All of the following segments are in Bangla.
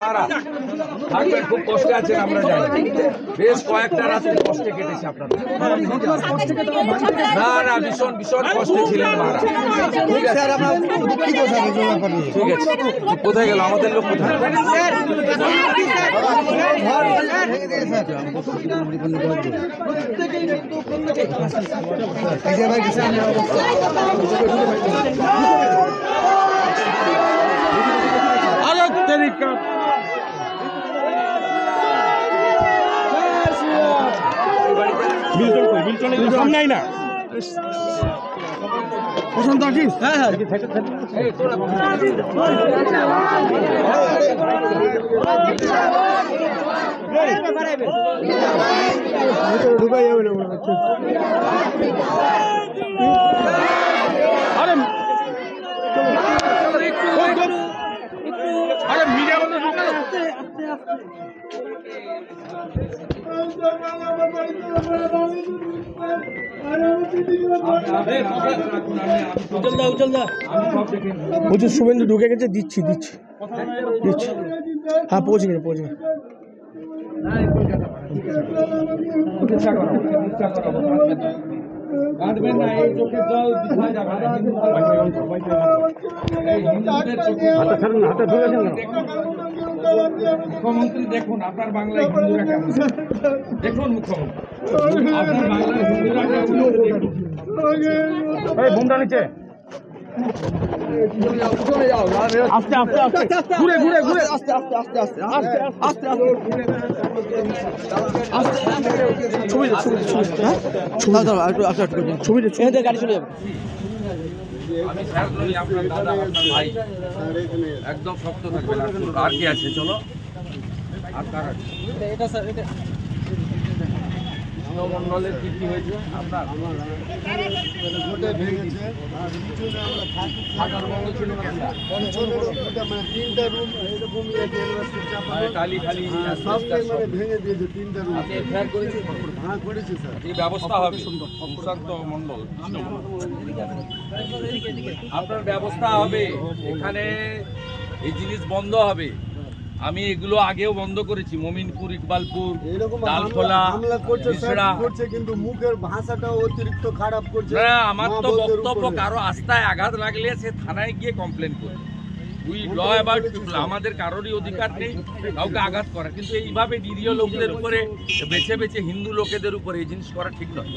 থাকবেন, খুব কষ্টে আছেন আমরা জানি, বেশ কয়েকটা রাত কষ্টে কেটেছে আপনাদের। না না, ভীষণ ভীষণ কষ্টে ছিলেন মারা। ঠিক আছে, ঠিক আছে, কোথায় গেল আমাদের লোক? কোথায়? সামনে না পছন্দ আছিস? হ্যাঁ হ্যাঁ ঢুকাই যাবে না। আরে মিডিয়া বন্ধ প্রচুর শুভেন্দু ঢুকে গেছে। দিচ্ছি হ্যাঁ পৌঁছে গেছে মুখ্যমন্ত্রী দেখুন আপনার বাংলায় হিন্দুরা কেমন, দেখুন মুখ্যমন্ত্রী আপনার বাংলার হিন্দুরা কেমন, বোমটা নিচে আস্তে আস্তে আস্তে ঘুরে ঘুরে ঘুরে আস্তে আস্তে আস্তে আস্তে আস্তে আস্তে আস্তে ছবি গাড়ি চলে যাবে। আমি স্যার নই, আপনার দাদা, আপনার ভাই, একদম শক্ত থাকবেন। আর কি আছে? চলো আর কার আছে? এটা স্যার, এটা মন্ডলের কি হয়েছে আপনার? ব্যবস্থা হবে সুশান্ত মন্ডল, আপনার ব্যবস্থা হবে, এখানে এই জিনিস বন্ধ হবে। আমি এগুলো আগেও বন্ধ করেছি, মমিনপুর, ইকবালপুর, ডালখোলা, কিন্তু মুখের ভাষাটাও অতিরিক্ত খারাপ করছে। না, আমার তো বক্তব্য কারো আস্থায় আঘাত লাগলে সে থানায় গিয়ে কমপ্লেন করে। উই ল অ্যাবাউট পিপল, আমাদের কারোরই অধিকার নেই কাউকে আঘাত করা, কিন্তু এইভাবে নিরীহ লোকদের উপরে বেছে বেছে হিন্দু লোকেদের উপরে এই জিনিস করা ঠিক নয়।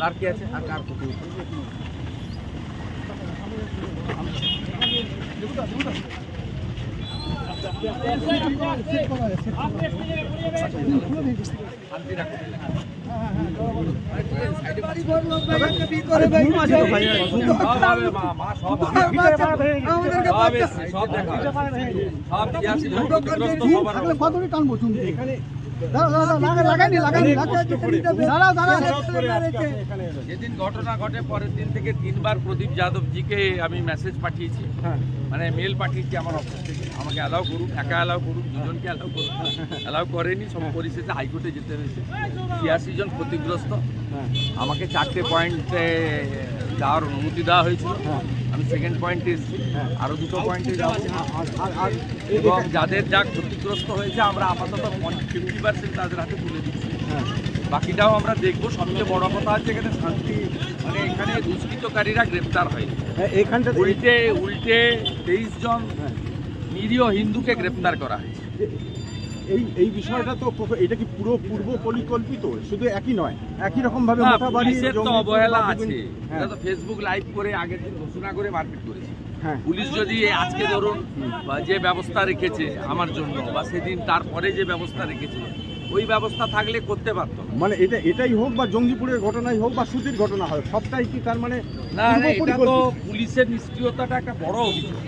আর কি আছে? আর কার ক্ষতি? যেদিন ঘটনা ঘটে পরের দিন থেকে 3 বার প্রদীপ যাদবজিকে আমি মেসেজ পাঠিয়েছি, মানে মেল পাঠিয়েছি আমার অফিস থেকে, আমাকে অ্যালাউ করুন, একা অ্যালাউ করুন, দুজনকে অ্যালাউ করুন। অ্যালাউ করেনি, সব পরিস্থিতি হাইকোর্টে যেতে হয়েছে। 86 জন ক্ষতিগ্রস্ত, আমাকে 4টে পয়েন্টে যাওয়ার অনুমতি দেওয়া হয়েছিল। আমি সেকেন্ড পয়েন্টে এসেছি, আরও 2টো পয়েন্টে যাবো। এবং যাদের যা ক্ষতিগ্রস্ত হয়েছে আমরা আপাতত 50% তাদের হাতে তুলে দিচ্ছি, বাকিটাও আমরা দেখবো। সবচেয়ে বড় কথা হচ্ছে এখানে শান্তি, মানে এখানে দুষ্কৃতকারীরা গ্রেপ্তার হয়নি। এখানটা উল্টে 23 জন নিরীহ হিন্দুকে গ্রেপ্তার করা হয়েছে। এই বিষয়টা তো এটা কি পুরো পূর্ব পরিকল্পিত? শুধু একই নয়, একই রকম ভাবে পুলিশের তো অবহেলা আছে। এটা তো ফেসবুক লাইভ করে আগের দিন ঘোষণা করে মারপিট করেছে। পুলিশ যদি আজকে ধরুন যে ব্যবস্থা রেখেছে আমার জন্য, বা সেদিন তারপরে যে ব্যবস্থা রেখেছে, ওই ব্যবস্থা থাকলে করতে পারতো। মানে এটাই হোক বা জঙ্গিপুরের ঘটনাই হোক বা সুতির ঘটনা হয়, সবটাই কি তার মানে? না, এটা তো পুলিশের নিষ্ক্রিয়তাটা একটা বড় অভিযোগ।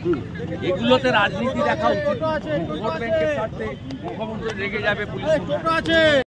এগুলোতে রাজনীতি দেখা উচিত। ভোট ব্যাংকের স্বার্থে মুখ্যমন্ত্রী রেগে যাবে পুলিশ।